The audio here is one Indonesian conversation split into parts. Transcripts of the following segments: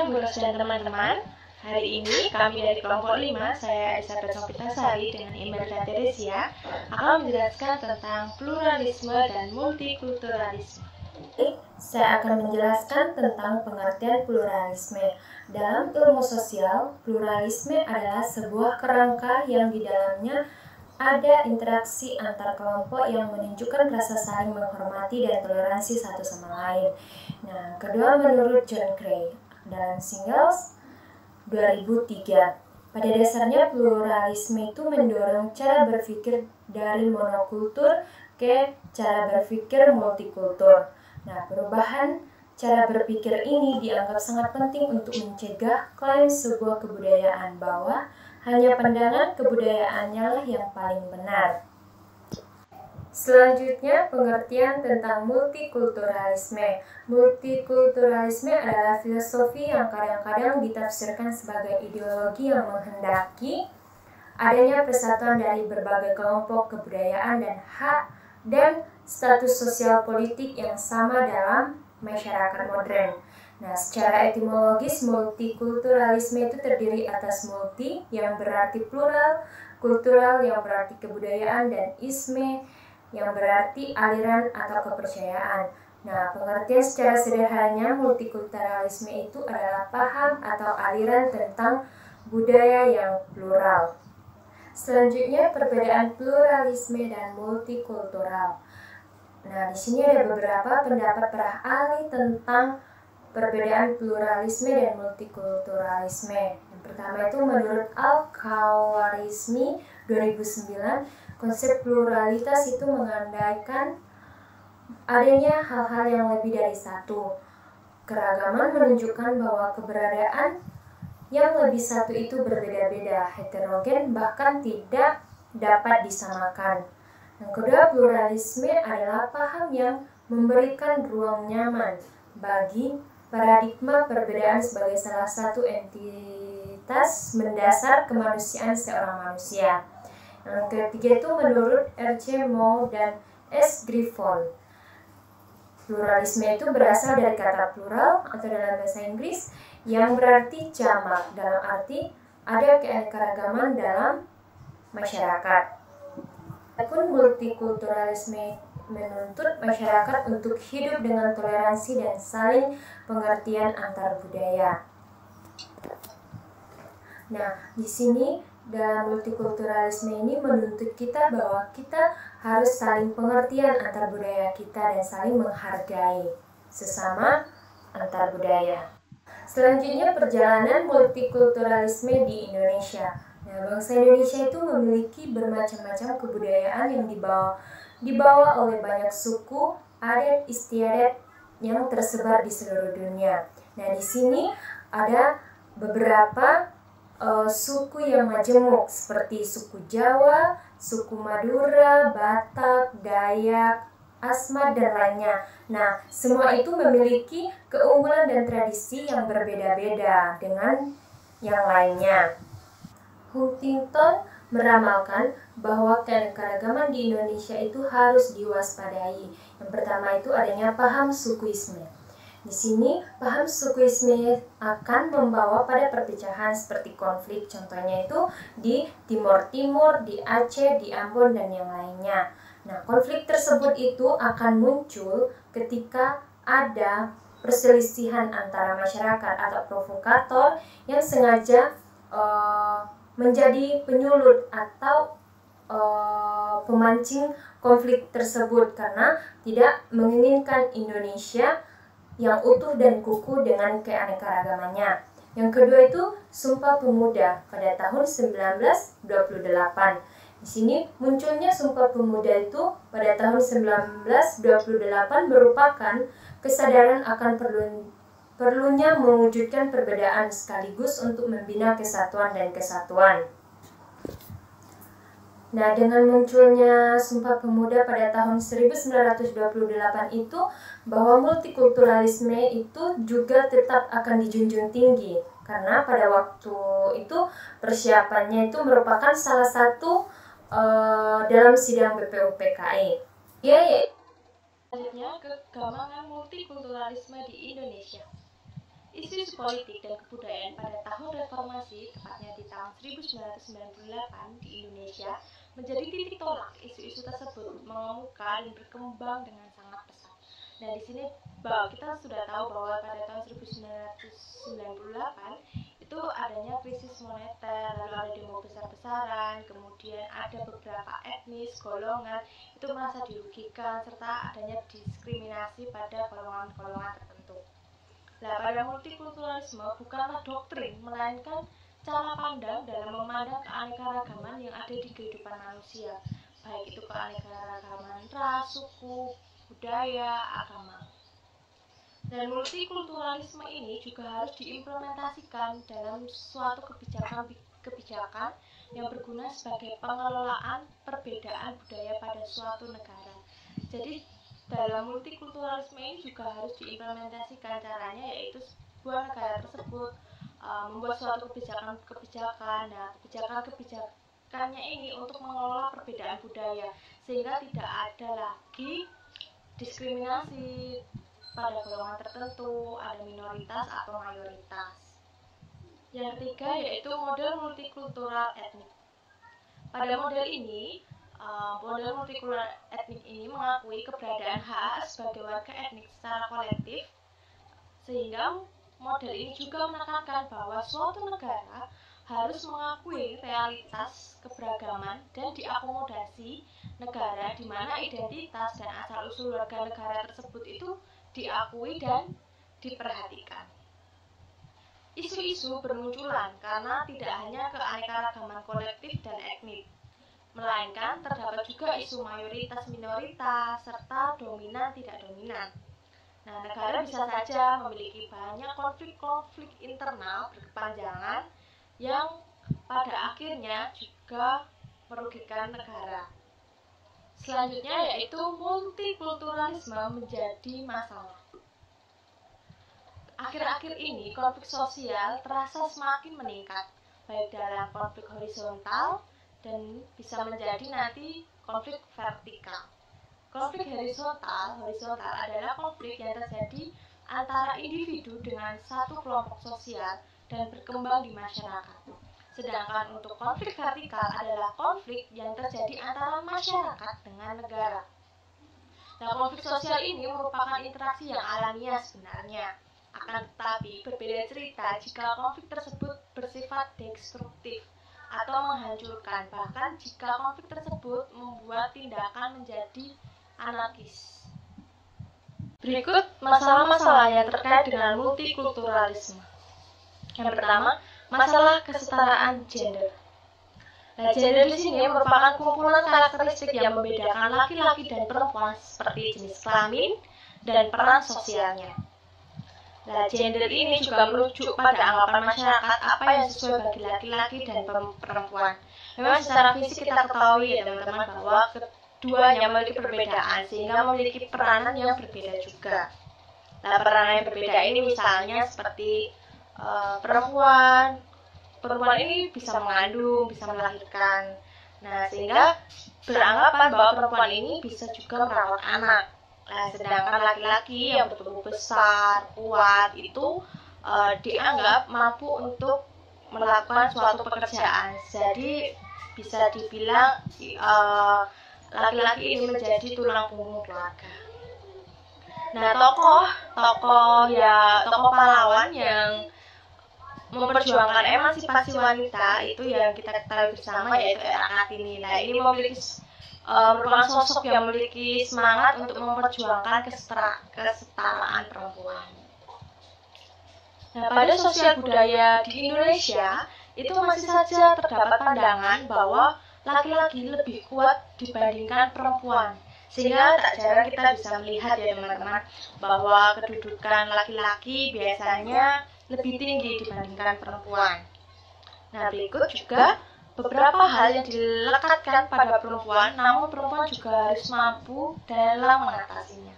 Siang Bu Ros dan teman-teman. Hari ini kami dari kelompok 5, saya Elizabeth Sofitasari dengan Imelda Teresia akan menjelaskan tentang pluralisme dan multikulturalisme. Saya akan menjelaskan tentang pengertian pluralisme. Dalam ilmu sosial, pluralisme adalah sebuah kerangka yang di dalamnya ada interaksi antar kelompok yang menunjukkan rasa saling menghormati dan toleransi satu sama lain. Nah, kedua menurut John Gray dalam Singles 2003. Pada dasarnya pluralisme itu mendorong cara berpikir dari monokultur ke cara berpikir multikultur. Nah, perubahan cara berpikir ini dianggap sangat penting untuk mencegah klaim sebuah kebudayaan bahwa hanya pandangan kebudayaannya lah yang paling benar. Selanjutnya, pengertian tentang multikulturalisme. Multikulturalisme adalah filosofi yang kadang-kadang ditafsirkan sebagai ideologi yang menghendaki adanya persatuan dari berbagai kelompok kebudayaan dan hak dan status sosial politik yang sama dalam masyarakat modern. Nah, secara etimologis, multikulturalisme itu terdiri atas multi yang berarti plural, kultural yang berarti kebudayaan, dan isme yang berarti aliran atau kepercayaan. Nah, pengertian secara sederhananya multikulturalisme itu adalah paham atau aliran tentang budaya yang plural. Selanjutnya, perbedaan pluralisme dan multikultural. Nah, di sini ada beberapa pendapat para ahli tentang perbedaan pluralisme dan multikulturalisme. Yang pertama itu menurut Al-Khawarizmi 2009, konsep pluralitas itu mengandaikan adanya hal-hal yang lebih dari satu. Keragaman menunjukkan bahwa keberadaan yang lebih satu itu berbeda-beda, heterogen, bahkan tidak dapat disamakan. Yang kedua, pluralisme adalah paham yang memberikan ruang nyaman bagi paradigma perbedaan sebagai salah satu entitas mendasar kemanusiaan seorang manusia. Yang ketiga itu menurut R.C. Moore dan S. Griffon. Pluralisme itu berasal dari kata plural atau dalam bahasa Inggris yang berarti jamak, dalam arti ada keanekaragaman dalam masyarakat. Adapun multikulturalisme menuntut masyarakat untuk hidup dengan toleransi dan saling pengertian antar budaya. Nah, di sini dalam multikulturalisme ini menuntut kita bahwa kita harus saling pengertian antar budaya kita dan saling menghargai sesama antar budaya. Selanjutnya, perjalanan multikulturalisme di Indonesia. Nah, bangsa Indonesia itu memiliki bermacam-macam kebudayaan yang dibawa oleh banyak suku, adat istiadat yang tersebar di seluruh dunia. Nah, di sini ada beberapa suku yang majemuk seperti suku Jawa, suku Madura, Batak, Dayak, Asmat, dan lainnya. Nah, semua itu memiliki keunggulan dan tradisi yang berbeda-beda dengan yang lainnya. Huntington meramalkan bahwa keanekaragaman di Indonesia itu harus diwaspadai. Yang pertama itu adanya paham sukuisme. Di sini, paham sukuisme akan membawa pada perpecahan seperti konflik, contohnya itu di Timur Timur, di Aceh, di Ambon, dan yang lainnya. Nah, konflik tersebut itu akan muncul ketika ada perselisihan antara masyarakat atau provokator yang sengaja menjadi penyulut atau pemancing konflik tersebut karena tidak menginginkan Indonesia yang utuh dan kukuh dengan keanekaragamannya. Yang kedua itu Sumpah Pemuda pada tahun 1928. Di sini munculnya Sumpah Pemuda itu pada tahun 1928 merupakan kesadaran akan perlunya mewujudkan perbedaan sekaligus untuk membina kesatuan dan kesatuan. Nah, dengan munculnya Sumpah Pemuda pada tahun 1928 itu, bahwa multikulturalisme itu juga tetap akan dijunjung tinggi. Karena pada waktu itu persiapannya itu merupakan salah satu dalam sidang BPUPKI. Selanjutnya, kegamangan multikulturalisme di Indonesia. isu-isu politik dan kebudayaan pada tahun reformasi, tepatnya di tahun 1998 di Indonesia, menjadi titik tolak. Isu-isu tersebut mengemuka dan berkembang dengan sangat pesat. Nah, di sini kita sudah tahu bahwa pada tahun 1998 itu adanya krisis moneter, lalu ada demo besar-besaran, kemudian ada beberapa etnis, golongan itu merasa dirugikan, serta adanya diskriminasi pada golongan-golongan tertentu. Nah, pada multikulturalisme bukanlah doktrin, melainkan cara pandang dalam memandang keanekaragaman yang ada di kehidupan manusia, baik itu keanekaragaman ras, suku, budaya, agama. Dan multikulturalisme ini juga harus diimplementasikan dalam suatu kebijakan yang berguna sebagai pengelolaan perbedaan budaya pada suatu negara. Jadi dalam multikulturalisme ini juga harus diimplementasikan caranya, yaitu sebuah negara tersebut membuat suatu kebijakan. Nah, kebijakannya ini untuk mengelola perbedaan budaya sehingga tidak ada lagi diskriminasi pada golongan tertentu, ada minoritas atau mayoritas. Yang ketiga yaitu model multikultural etnik. Pada model multikultural etnik ini mengakui keberadaan hak sebagai warga etnik secara kolektif, sehingga model ini juga menekankan bahwa suatu negara harus mengakui realitas keberagaman dan diakomodasi negara di mana identitas dan asal-usul warga negara tersebut itu diakui dan diperhatikan. Isu-isu bermunculan karena tidak hanya keanekaragaman kolektif dan etnik, melainkan terdapat juga isu mayoritas-minoritas serta dominan tidak dominan. Nah, negara bisa saja memiliki banyak konflik-konflik internal berkepanjangan yang pada akhirnya juga merugikan negara. Selanjutnya yaitu multikulturalisme menjadi masalah. Akhir-akhir ini konflik sosial terasa semakin meningkat, baik dalam konflik horizontal dan bisa menjadi nanti konflik vertikal. Konflik horizontal adalah konflik yang terjadi antara individu dengan satu kelompok sosial dan berkembang di masyarakat. Sedangkan untuk konflik vertikal adalah konflik yang terjadi antara masyarakat dengan negara. Nah, konflik sosial ini merupakan interaksi yang alamiah sebenarnya. Akan tetapi berbeda cerita jika konflik tersebut bersifat destruktif atau menghancurkan, bahkan jika konflik tersebut membuat tindakan menjadi anarkis. Berikut masalah-masalah yang terkait dengan multikulturalisme. Yang pertama, masalah kesetaraan gender. Nah, gender di sini merupakan kumpulan karakteristik yang membedakan laki-laki dan perempuan seperti jenis kelamin dan peran sosialnya. Nah, gender ini juga merujuk pada anggapan masyarakat apa yang sesuai bagi laki-laki dan perempuan. Memang secara fisik kita ketahui ya teman-teman bahwa keduanya memiliki perbedaan sehingga memiliki peranan yang berbeda juga. Nah, peranan yang berbeda ini misalnya seperti perempuan ini bisa mengandung, bisa melahirkan. Nah, sehingga beranggapan bahwa perempuan ini bisa juga merawat anak. Nah, sedangkan laki-laki yang bertubuh besar, kuat itu dianggap mampu untuk melakukan suatu pekerjaan. Jadi bisa dibilang laki-laki ini menjadi tulang punggung keluarga. Nah, tokoh pahlawan yang memperjuangkan emansipasi wanita itu yang kita ketahui bersama yaitu R.A. Kartini. Nah, ini merupakan sosok yang memiliki semangat untuk memperjuangkan kesetaraan perempuan. Nah, pada sosial budaya di Indonesia itu masih saja terdapat pandangan bahwa laki-laki lebih kuat dibandingkan perempuan, sehingga tak jarang kita bisa melihat ya teman-teman bahwa kedudukan laki-laki biasanya lebih tinggi dibandingkan perempuan. Nah, berikut juga beberapa hal yang dilekatkan pada perempuan, namun perempuan juga harus mampu dalam mengatasinya.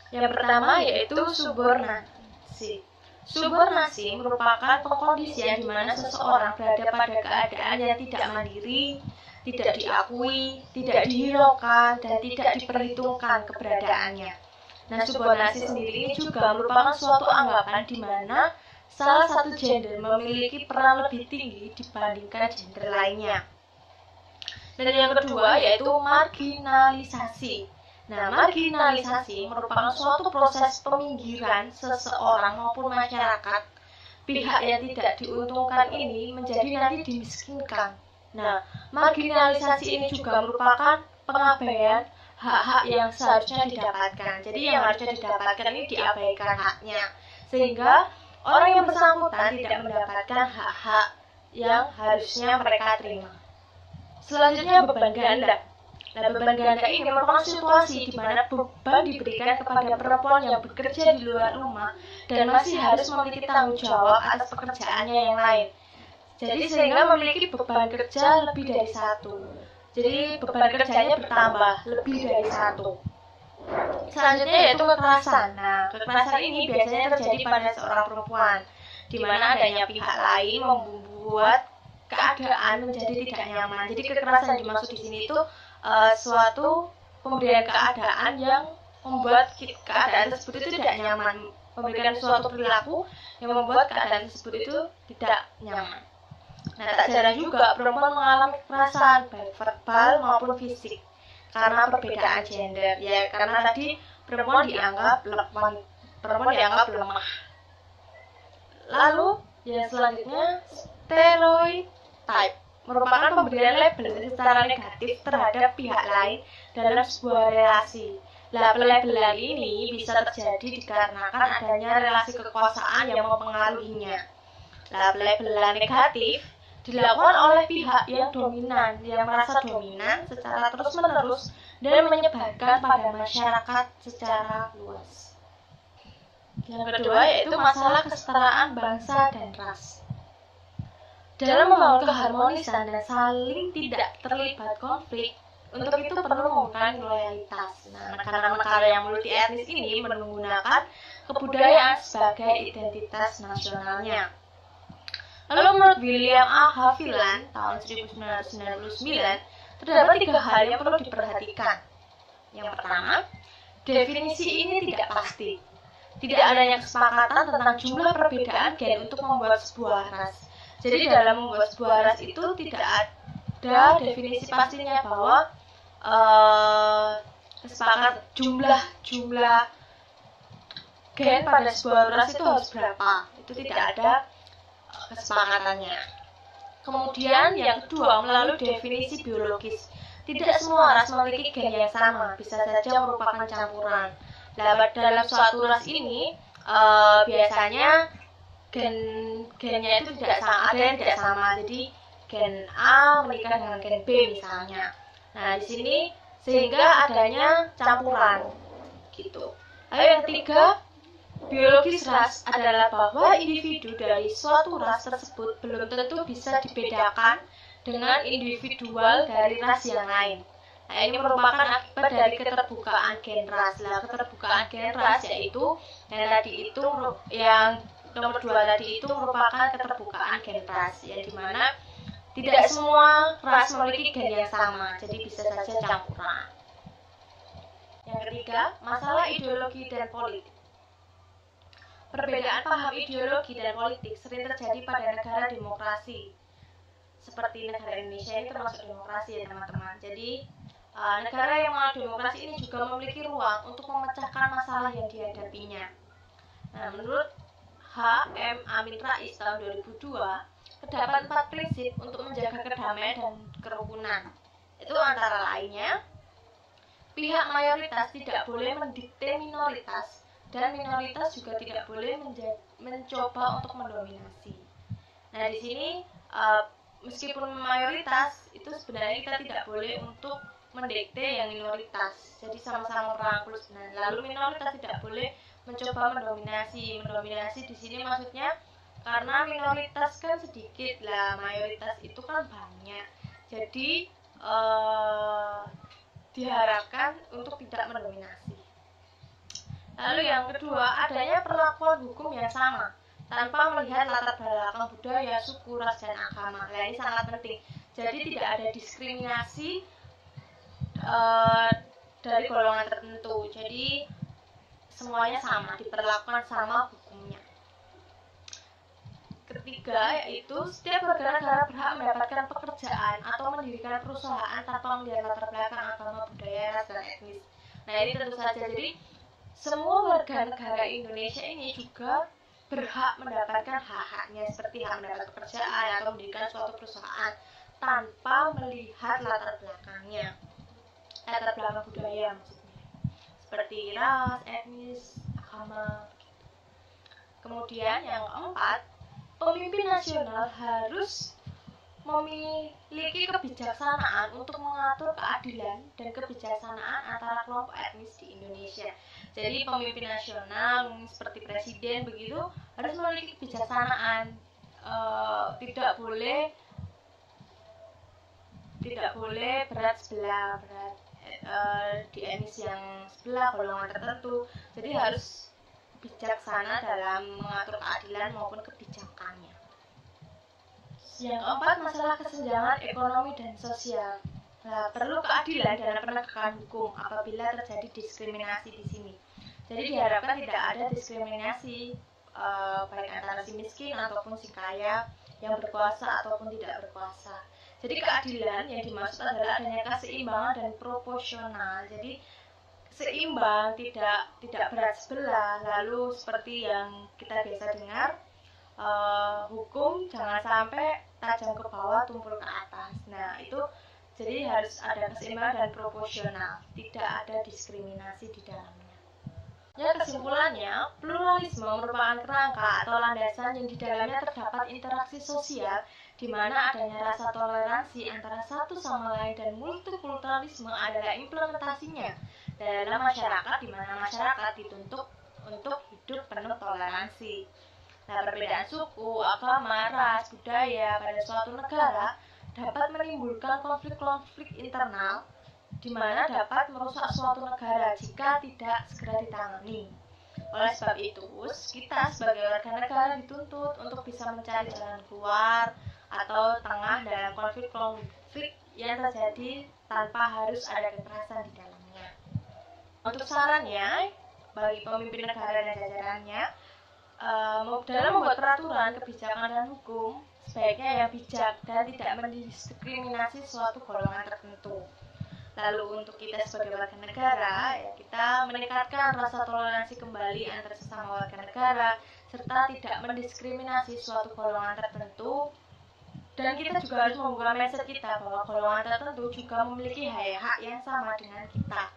Yang pertama yaitu subordinasi. Subordinasi merupakan pengkondisian di mana seseorang berada pada keadaan yang tidak mandiri, tidak diakui, tidak dihiraukan, dan tidak diperhitungkan keberadaannya. Nah, subordinasi sendiri ini juga merupakan suatu anggapan di mana salah satu gender memiliki peran lebih tinggi dibandingkan gender lainnya. Dan yang kedua yaitu marginalisasi. Nah, marginalisasi merupakan suatu proses peminggiran seseorang maupun masyarakat. Pihak yang tidak diuntungkan ini menjadi nanti dimiskinkan. Nah, marginalisasi ini juga merupakan pengabaian hak-hak yang seharusnya didapatkan. Jadi yang harusnya didapatkan ini diabaikan haknya, sehingga orang yang bersangkutan tidak mendapatkan hak-hak yang harusnya mereka terima. Selanjutnya beban ganda. Nah, beban ganda ini merupakan situasi di mana beban diberikan kepada perempuan yang bekerja di luar rumah dan masih harus memiliki tanggung jawab atas pekerjaannya yang lain. Jadi sehingga memiliki beban kerja lebih dari satu. Jadi beban kerjanya bertambah lebih dari satu. Selanjutnya yaitu kekerasan. Nah, kekerasan ini biasanya terjadi pada seorang perempuan, di mana adanya pihak lain membuat keadaan menjadi tidak nyaman. Jadi kekerasan yang dimaksud di sini itu suatu pemberian keadaan yang membuat keadaan tersebut itu tidak nyaman, memberikan suatu perilaku yang membuat keadaan tersebut itu tidak nyaman. Nah, tak jarang juga perempuan mengalami kekerasan baik verbal maupun fisik karena perbedaan gender. Ya, karena tadi perempuan dianggap lemah. Lalu yang selanjutnya stereotype merupakan pemberian label secara negatif terhadap pihak lain dalam sebuah relasi. Label-labelan ini bisa terjadi dikarenakan adanya relasi kekuasaan yang mempengaruhinya. Label-labelan negatif dilakukan oleh pihak yang dominan, yang merasa dominan secara terus-menerus dan menyebarkan pada masyarakat secara luas. Yang kedua yaitu masalah kesetaraan bangsa dan ras. Dalam membangun keharmonisan dan saling tidak terlibat konflik, untuk itu perlu menggunakan loyalitas. Nah, negara-negara yang multi etnis ini menggunakan kebudayaan sebagai identitas nasionalnya. Lalu menurut William A. Haviland tahun 1999, terdapat 3 hal yang perlu diperhatikan. Yang pertama, definisi ini tidak pasti. Tidak adanya kesepakatan tentang jumlah perbedaan gen untuk membuat sebuah ras. Jadi dalam membuat sebuah ras itu tidak ada definisi pastinya bahwa kesepakatan jumlah gen pada sebuah ras itu harus berapa. Itu tidak ada kesepakatannya. Kemudian yang kedua, melalui definisi biologis. Tidak semua ras memiliki gen yang sama, bisa saja merupakan campuran. Dalam suatu ras ini biasanya gennya itu tidak sama, ada yang tidak sama. Jadi gen A menikah dengan gen B misalnya. Nah, di sini sehingga adanya campuran gitu. Lalu yang ketiga, biologis ras adalah bahwa individu dari suatu ras tersebut belum tentu bisa dibedakan dengan individual dari ras yang lain. Nah, ini merupakan akibat dari keterbukaan gen ras. Nah, keterbukaan gen ras yaitu yang nomor 2 tadi itu merupakan keterbukaan gen ras, yang dimana tidak semua ras memiliki gen yang sama, jadi bisa saja campuran. Yang ketiga, masalah ideologi dan politik. Perbedaan paham ideologi dan politik sering terjadi pada negara demokrasi. Seperti negara Indonesia ini termasuk demokrasi ya teman-teman. Jadi negara yang menganut demokrasi ini juga memiliki ruang untuk memecahkan masalah yang dihadapinya. Nah, menurut H.M. Amin Rais tahun 2002, terdapat 4 prinsip untuk menjaga kedamaian dan kerukunan. Itu antara lainnya, pihak mayoritas tidak boleh mendikte minoritas, dan minoritas juga tidak boleh mencoba untuk mendominasi. Nah, di sini meskipun mayoritas itu sebenarnya kita tidak boleh untuk mendikte yang minoritas. Jadi sama-sama merangkul sebenarnya. Lalu minoritas tidak boleh mencoba mendominasi. Mendominasi di sini maksudnya karena minoritas kan sedikit lah, mayoritas itu kan banyak. Jadi diharapkan untuk tidak mendominasi. Lalu yang kedua, adanya perlakuan hukum yang sama tanpa melihat latar belakang budaya, suku, ras, dan agama. Nah, ini sangat penting. Jadi tidak ada diskriminasi dari golongan tertentu. Jadi semuanya sama, diperlakukan sama hukumnya. Ketiga, yaitu setiap warga negara berhak mendapatkan pekerjaan atau mendirikan perusahaan tanpa melihat latar belakang agama, budaya, ras, dan etnis. Nah, ini tentu saja, jadi semua warga negara Indonesia ini juga berhak mendapatkan hak-haknya seperti hak mendapat pekerjaan atau mendirikan suatu perusahaan tanpa melihat latar belakangnya, latar belakang budaya maksudnya, seperti ras, etnis, agama. Kemudian yang keempat, pemimpin nasional harus memiliki kebijaksanaan untuk mengatur keadilan dan kebijaksanaan antara kelompok etnis di Indonesia. Jadi pemimpin nasional seperti presiden begitu harus memiliki kebijaksanaan, tidak boleh berat sebelah, di etnis yang sebelah golongan tertentu. Jadi harus bijaksana dalam mengatur keadilan maupun kebijakannya. Yang keempat, masalah kesenjangan ekonomi dan sosial. Nah, perlu keadilan dalam penegakan hukum apabila terjadi diskriminasi di sini. Jadi diharapkan tidak ada diskriminasi baik antara si miskin ataupun si kaya, yang berkuasa ataupun tidak berkuasa. Jadi keadilan yang dimaksud adalah adanya keseimbangan dan proporsional. Jadi seimbang, tidak berat sebelah. Lalu seperti yang kita biasa dengar, hukum jangan sampai tajam ke bawah, tumpul ke atas. Nah, itu jadi harus ada keseimbangan dan proporsional, tidak ada diskriminasi di dalamnya. Ya, kesimpulannya, pluralisme merupakan kerangka atau landasan yang di dalamnya terdapat interaksi sosial di mana adanya rasa toleransi antara satu sama lain, dan multikulturalisme adalah implementasinya dalam masyarakat di mana masyarakat dituntut untuk hidup penuh toleransi. Nah, perbedaan suku, agama, ras, budaya pada suatu negara dapat menimbulkan konflik-konflik internal di mana dapat merusak suatu negara jika tidak segera ditangani. Oleh sebab itu, kita sebagai warga negara dituntut untuk bisa mencari jalan keluar atau tengah dalam konflik-konflik yang terjadi tanpa harus ada kekerasan di dalamnya. Untuk sarannya bagi pemimpin negara dan jajarannya, dalam membuat peraturan, kebijakan, dan hukum, sebaiknya yang bijak dan tidak mendiskriminasi suatu golongan tertentu. Lalu untuk kita sebagai warga negara, ya, kita meningkatkan rasa toleransi kembali antara sesama warga negara, serta tidak mendiskriminasi suatu golongan tertentu. Dan kita juga harus membuka mindset kita bahwa golongan tertentu juga memiliki hak yang sama dengan kita.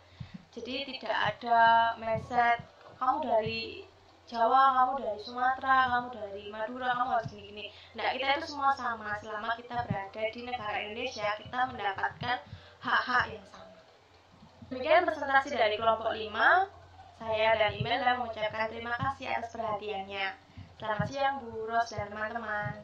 Jadi tidak ada mindset kamu dari Jawa, kamu dari Sumatera, kamu dari Madura, kamu harus gini-gini. Nah, kita itu semua sama. Selama kita berada di negara Indonesia, kita mendapatkan hak-hak yang sama. Demikian presentasi dari kelompok 5. Saya dan Imelda mengucapkan terima kasih atas perhatiannya. Selamat siang Bu Ros dan teman-teman.